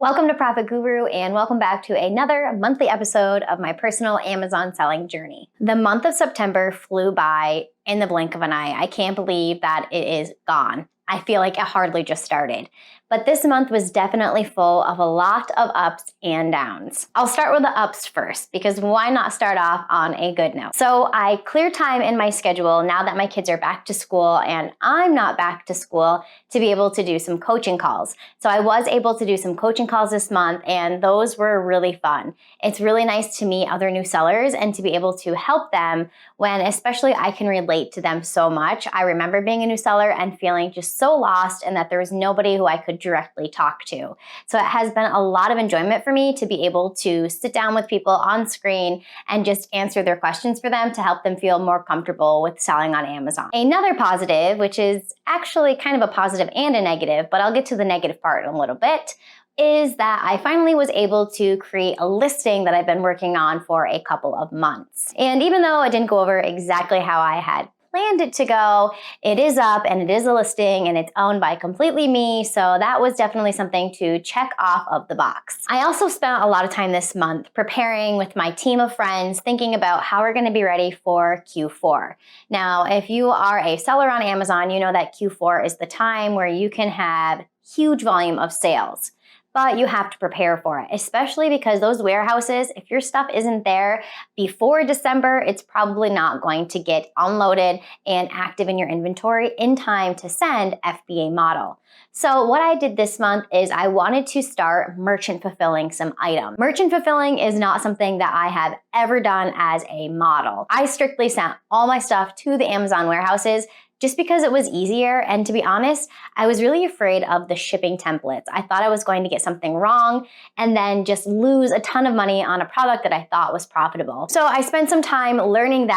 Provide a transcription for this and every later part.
Welcome to Profit Guru and welcome back to another monthly episode of my personal Amazon selling journey. The month of September flew by in the blink of an eye. I can't believe that it is gone. I feel like it hardly just started. But this month was definitely full of a lot of ups and downs. I'll start with the ups first, because why not start off on a good note? So I cleared time in my schedule now that my kids are back to school and I'm not back to school to be able to do some coaching calls. So I was able to do some coaching calls this month and those were really fun. It's really nice to meet other new sellers and to be able to help them when especially I can relate to them so much. I remember being a new seller and feeling just so lost and that there was nobody who I could directly talk to. So it has been a lot of enjoyment for me to be able to sit down with people on screen and just answer their questions for them to help them feel more comfortable with selling on Amazon. Another positive, which is actually kind of a positive and a negative, but I'll get to the negative part in a little bit, is that I finally was able to create a listing that I've been working on for a couple of months. And even though it didn't go over exactly how I had planned it to go, it is up and it is a listing and it's owned by completely me. So that was definitely something to check off of the box. I also spent a lot of time this month preparing with my team of friends, thinking about how we're going to be ready for Q4. Now, if you are a seller on Amazon, you know that Q4 is the time where you can have huge volume of sales. But you have to prepare for it, especially because those warehouses, if your stuff isn't there before December, it's probably not going to get unloaded and active in your inventory in time to send FBA model. So what I did this month is I wanted to start merchant fulfilling some items. Merchant fulfilling is not something that I have ever done as a model. I strictly sent all my stuff to the Amazon warehouses just because it was easier. And to be honest, I was really afraid of the shipping templates. I thought I was going to get something wrong and then just lose a ton of money on a product that I thought was profitable. So I spent some time learning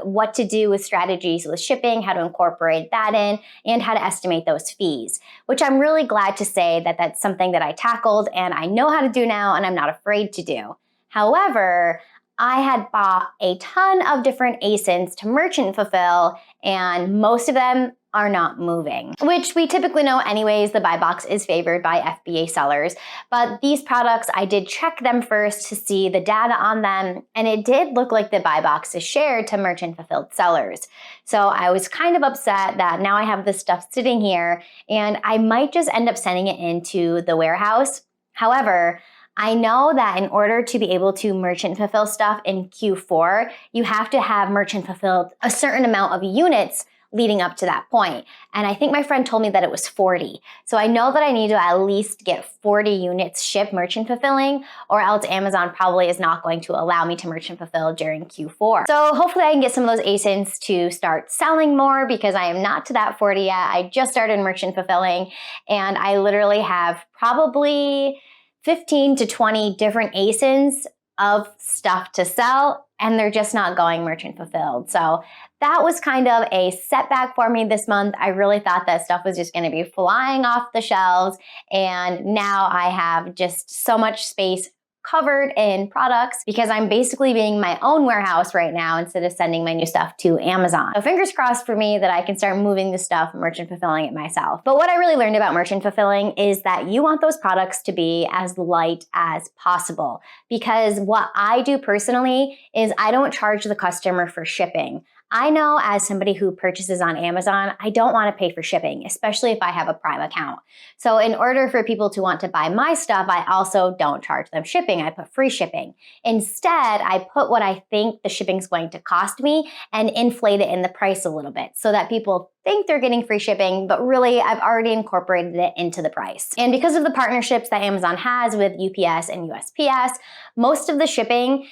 what to do with strategies with shipping, how to incorporate that in, and how to estimate those fees, which I'm really glad to say that that's something that I tackled and I know how to do now and I'm not afraid to do. However, I had bought a ton of different ASINs to merchant fulfill and most of them are not moving, which we typically know anyways, the buy box is favored by FBA sellers. But these products, I did check them first to see the data on them and it did look like the buy box is shared to merchant fulfilled sellers. So I was kind of upset that now I have this stuff sitting here and I might just end up sending it into the warehouse. However, I know that in order to be able to merchant fulfill stuff in Q4, you have to have merchant fulfilled a certain amount of units leading up to that point. And I think my friend told me that it was 40. So I know that I need to at least get 40 units shipped merchant fulfilling or else Amazon probably is not going to allow me to merchant fulfill during Q4. So hopefully I can get some of those ASINs to start selling more because I am not to that 40 yet. I just started merchant fulfilling and I literally have probably 15 to 20 different ASINs of stuff to sell and they're just not going merchant fulfilled. So that was kind of a setback for me this month. I really thought that stuff was just going to be flying off the shelves and now I have just so much space covered in products because I'm basically being my own warehouse right now instead of sending my new stuff to Amazon. So fingers crossed for me that I can start moving the stuff, merchant fulfilling it myself. But what I really learned about merchant fulfilling is that you want those products to be as light as possible because what I do personally is I don't charge the customer for shipping. I know as somebody who purchases on Amazon, I don't want to pay for shipping, especially if I have a Prime account. So in order for people to want to buy my stuff, I also don't charge them shipping. I put free shipping. Instead, I put what I think the shipping is going to cost me and inflate it in the price a little bit so that people think they're getting free shipping, but really I've already incorporated it into the price. And because of the partnerships that Amazon has with UPS and USPS, most of the shipping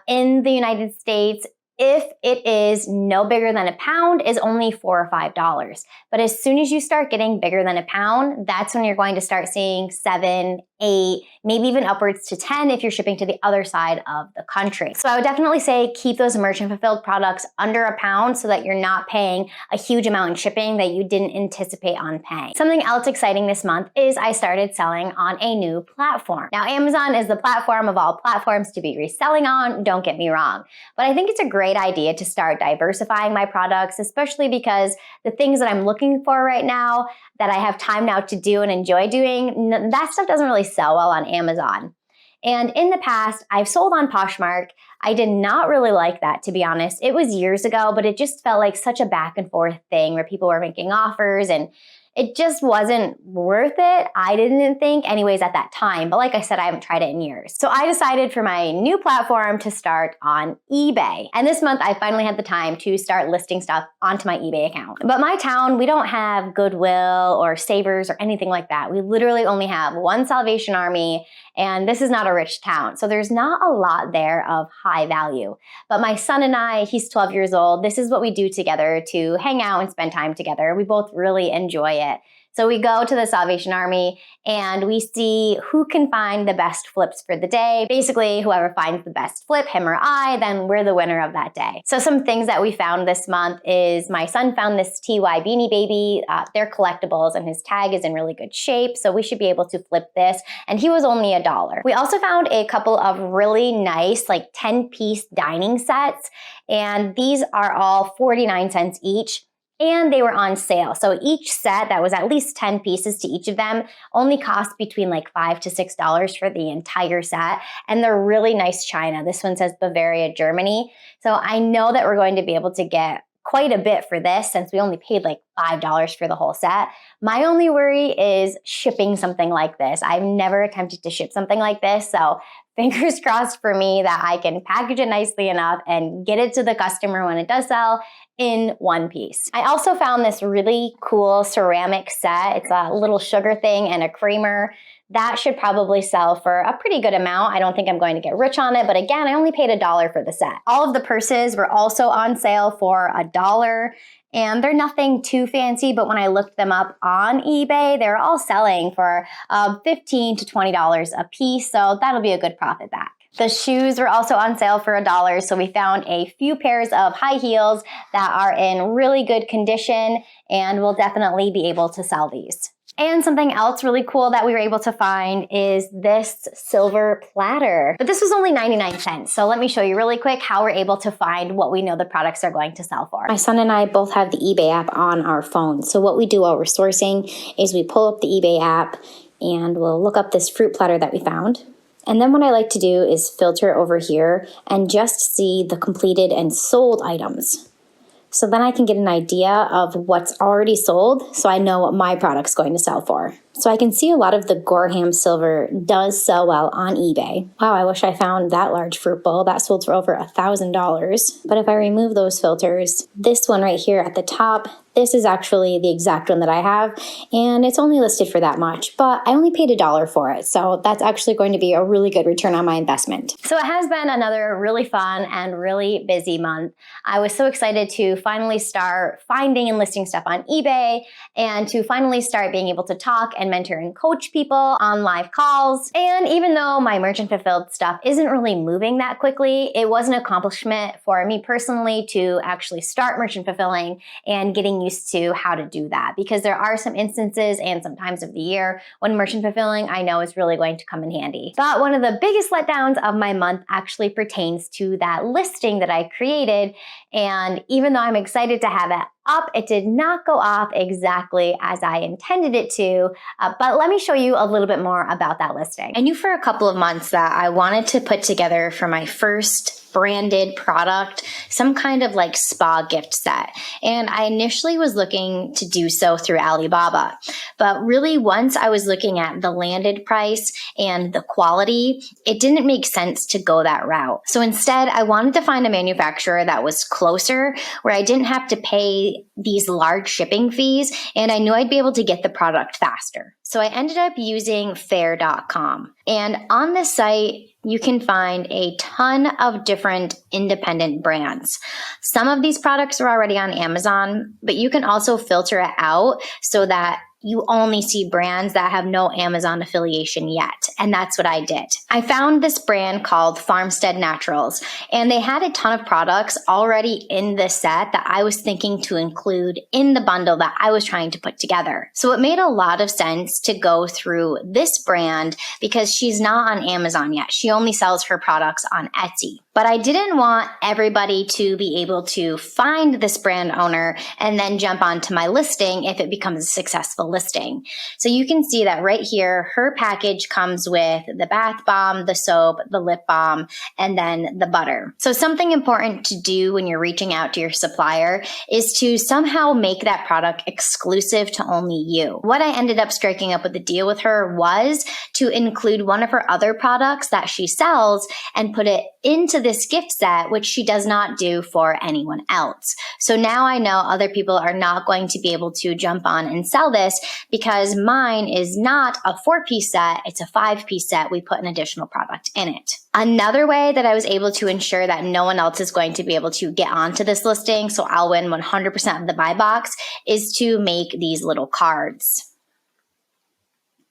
in the United States, if it is no bigger than a pound, is only $4 or $5. But as soon as you start getting bigger than a pound, that's when you're going to start seeing 7, 8, maybe even upwards to 10 if you're shipping to the other side of the country. So I would definitely say keep those merchant fulfilled products under a pound so that you're not paying a huge amount in shipping that you didn't anticipate on paying. Something else exciting this month is I started selling on a new platform. Now, Amazon is the platform of all platforms to be reselling on, don't get me wrong. But I think it's a great idea to start diversifying my products, especially because the things that I'm looking for right now that I have time now to do and enjoy doing, that stuff doesn't really sell well on Amazon. And in the past, I've sold on Poshmark. I did not really like that, to be honest. It was years ago, but it just felt like such a back and forth thing where people were making offers and it just wasn't worth it. I didn't think anyways at that time. But like I said, I haven't tried it in years. So I decided for my new platform to start on eBay. And this month I finally had the time to start listing stuff onto my eBay account. But my town, we don't have Goodwill or Savers or anything like that. We literally only have one Salvation Army, and this is not a rich town. So there's not a lot there of high value. But my son and I, he's 12 years old. This is what we do together to hang out and spend time together. We both really enjoy it. So we go to the Salvation Army and we see who can find the best flips for the day. Basically, whoever finds the best flip, him or I, then we're the winner of that day. So some things that we found this month is my son found this TY Beanie Baby. They're collectibles and his tag is in really good shape. So we should be able to flip this. And he was only $1. We also found a couple of really nice, like 10-piece dining sets. And these are all 49 cents each. And they were on sale. So each set that was at least 10 pieces to each of them only cost between like $5 to $6 for the entire set. And they're really nice china. This one says Bavaria, Germany. So I know that we're going to be able to get quite a bit for this since we only paid like $5 for the whole set. My only worry is shipping something like this. I've never attempted to ship something like this. So fingers crossed for me that I can package it nicely enough and get it to the customer when it does sell in one piece. I also found this really cool ceramic set. It's a little sugar thing and a creamer. That should probably sell for a pretty good amount. I don't think I'm going to get rich on it, but again, I only paid $1 for the set. All of the purses were also on sale for $1. And they're nothing too fancy, but when I looked them up on eBay, they're all selling for $15 to $20 a piece, so that'll be a good profit back. The shoes were also on sale for $1, so we found a few pairs of high heels that are in really good condition, and we'll definitely be able to sell these. And something else really cool that we were able to find is this silver platter. But this was only 99 cents. So let me show you really quick how we're able to find what we know the products are going to sell for. My son and I both have the eBay app on our phone. So what we do while we're sourcing is we pull up the eBay app and we'll look up this fruit platter that we found. And then what I like to do is filter over here and just see the completed and sold items. So then I can get an idea of what's already sold so I know what my product's going to sell for. So I can see a lot of the Gorham silver does sell well on eBay. Wow, I wish I found that large fruit bowl. That sold for over $1,000. But if I remove those filters, this one right here at the top, this is actually the exact one that I have, and it's only listed for that much, but I only paid $1 for it, so that's actually going to be a really good return on my investment. So it has been another really fun and really busy month. I was so excited to finally start finding and listing stuff on eBay and to finally start being able to talk and mentor and coach people on live calls. And even though my merchant fulfilled stuff isn't really moving that quickly, it was an accomplishment for me personally to actually start merchant fulfilling and getting used to how to do that, because there are some instances and some times of the year when merchant fulfilling I know is really going to come in handy. But one of the biggest letdowns of my month actually pertains to that listing that I created, and even though I'm excited to have it up, it did not go off exactly as I intended it to, but let me show you a little bit more about that listing. I knew for a couple of months that I wanted to put together for my first branded product some kind of like spa gift set, and I initially was looking to do so through Alibaba, but really once I was looking at the landed price and the quality, it didn't make sense to go that route. So instead I wanted to find a manufacturer that was closer, where I didn't have to pay these large shipping fees, and I knew I'd be able to get the product faster. So I ended up using Faire.com, and on this site you can find a ton of different independent brands. Some of these products are already on Amazon, but you can also filter it out so that you only see brands that have no Amazon affiliation yet. And that's what I did. I found this brand called Farmstead Naturals, and they had a ton of products already in the set that I was thinking to include in the bundle that I was trying to put together. So it made a lot of sense to go through this brand because she's not on Amazon yet. She only sells her products on Etsy. But I didn't want everybody to be able to find this brand owner and then jump onto my listing if it becomes a successful listing. So you can see that right here, her package comes with the bath bomb, the soap, the lip balm, and then the butter. So something important to do when you're reaching out to your supplier is to somehow make that product exclusive to only you. What I ended up striking up with the deal with her was to include one of her other products that she sells and put it into this gift set, which she does not do for anyone else. So now I know other people are not going to be able to jump on and sell this because mine is not a 4-piece set, it's a 5-piece set. We put an additional product in it. Another way that I was able to ensure that no one else is going to be able to get onto this listing, so I'll win 100% of the buy box, is to make these little cards.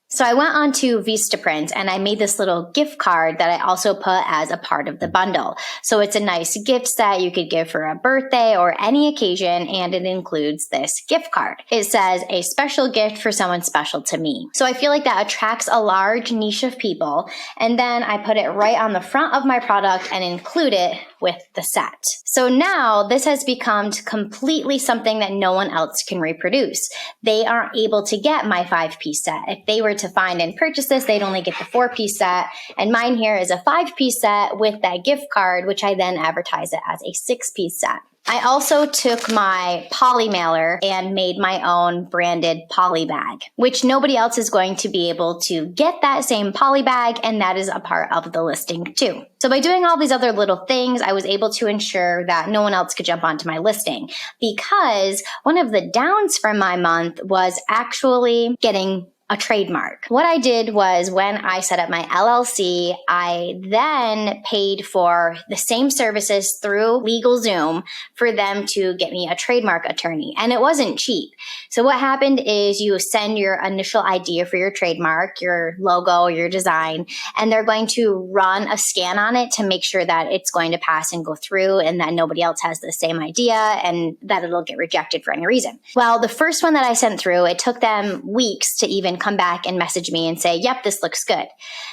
So I went on to Vistaprint and I made this little gift card that I also put as a part of the bundle. So it's a nice gift set you could give for a birthday or any occasion, and it includes this gift card. It says, a special gift for someone special to me. So I feel like that attracts a large niche of people. And then I put it right on the front of my product and include it with the set. So now this has become completely something that no one else can reproduce. They aren't able to get my 5-piece set. If they were to find and purchase this, they'd only get the 4-piece set. And mine here is a 5-piece set with that gift card, which I then advertise it as a 6-piece set. I also took my poly mailer and made my own branded poly bag, which nobody else is going to be able to get that same poly bag, and that is a part of the listing too. So by doing all these other little things, I was able to ensure that no one else could jump onto my listing, because one of the downs from my month was actually getting a trademark. What I did was, when I set up my LLC, I then paid for the same services through LegalZoom for them to get me a trademark attorney. And it wasn't cheap. So what happened is you send your initial idea for your trademark, your logo, your design, and they're going to run a scan on it to make sure that it's going to pass and go through and that nobody else has the same idea and that it'll get rejected for any reason. Well, the first one that I sent through, it took them weeks to even come back and message me and say, yep, this looks good.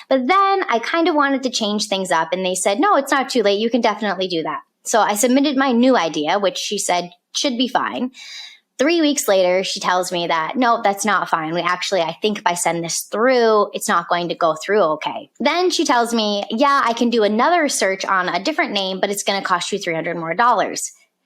But then I kind of wanted to change things up and they said, no, it's not too late. You can definitely do that. So I submitted my new idea, which she said should be fine. 3 weeks later, she tells me that, no, that's not fine. I think if I send this through, it's not going to go through okay. Then she tells me, yeah, I can do another search on a different name, but it's going to cost you $300 more.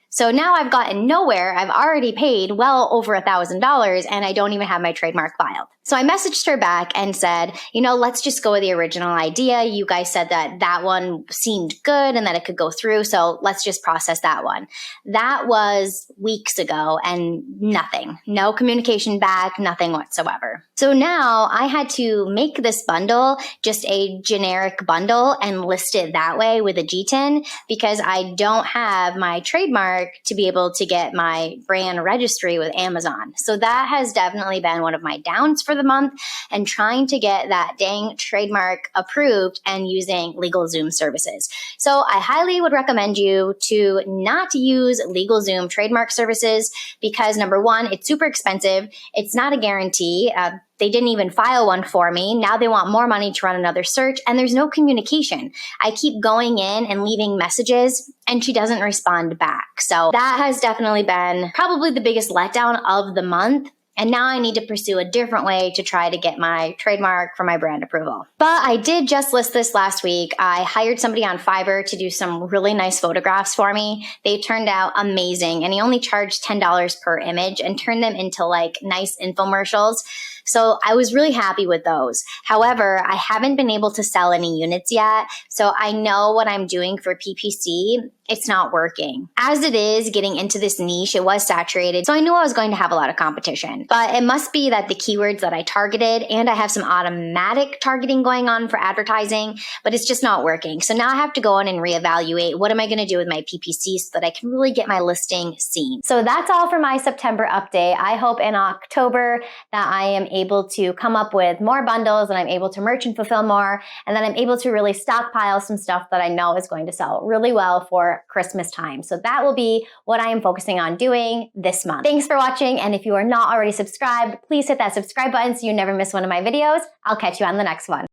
So now I've gotten nowhere. I've already paid well over $1,000 and I don't even have my trademark filed. So I messaged her back and said, let's just go with the original idea. You guys said that that one seemed good and that it could go through. So let's just process that one. That was weeks ago and nothing, no communication back, nothing whatsoever. So now I had to make this bundle just a generic bundle and list it that way with a GTIN, because I don't have my trademark to be able to get my brand registry with Amazon. So that has definitely been one of my downs for the month, and trying to get that dang trademark approved and using LegalZoom services. So I highly would recommend you to not use LegalZoom trademark services because, number one, it's super expensive. It's not a guarantee. They didn't even file one for me. Now they want more money to run another search, and there's no communication. I keep going in and leaving messages and she doesn't respond back. So that has definitely been probably the biggest letdown of the month. And now I need to pursue a different way to try to get my trademark for my brand approval. But I did just list this last week. I hired somebody on Fiverr to do some really nice photographs for me. They turned out amazing, and he only charged $10 per image and turned them into like nice infomercials. So I was really happy with those. However, I haven't been able to sell any units yet. So I know what I'm doing for PPC, it's not working. As it is, getting into this niche, it was saturated. So I knew I was going to have a lot of competition. But it must be that the keywords that I targeted, and I have some automatic targeting going on for advertising, but it's just not working. So now I have to go in and reevaluate what am I going to do with my PPC so that I can really get my listing seen. So that's all for my September update. I hope in October that I am able to come up with more bundles and I'm able to merch and fulfill more, and then I'm able to really stockpile some stuff that I know is going to sell really well for Christmas time. So that will be what I am focusing on doing this month. Thanks for watching, and if you are not already subscribed, please hit that subscribe button so you never miss one of my videos. I'll catch you on the next one.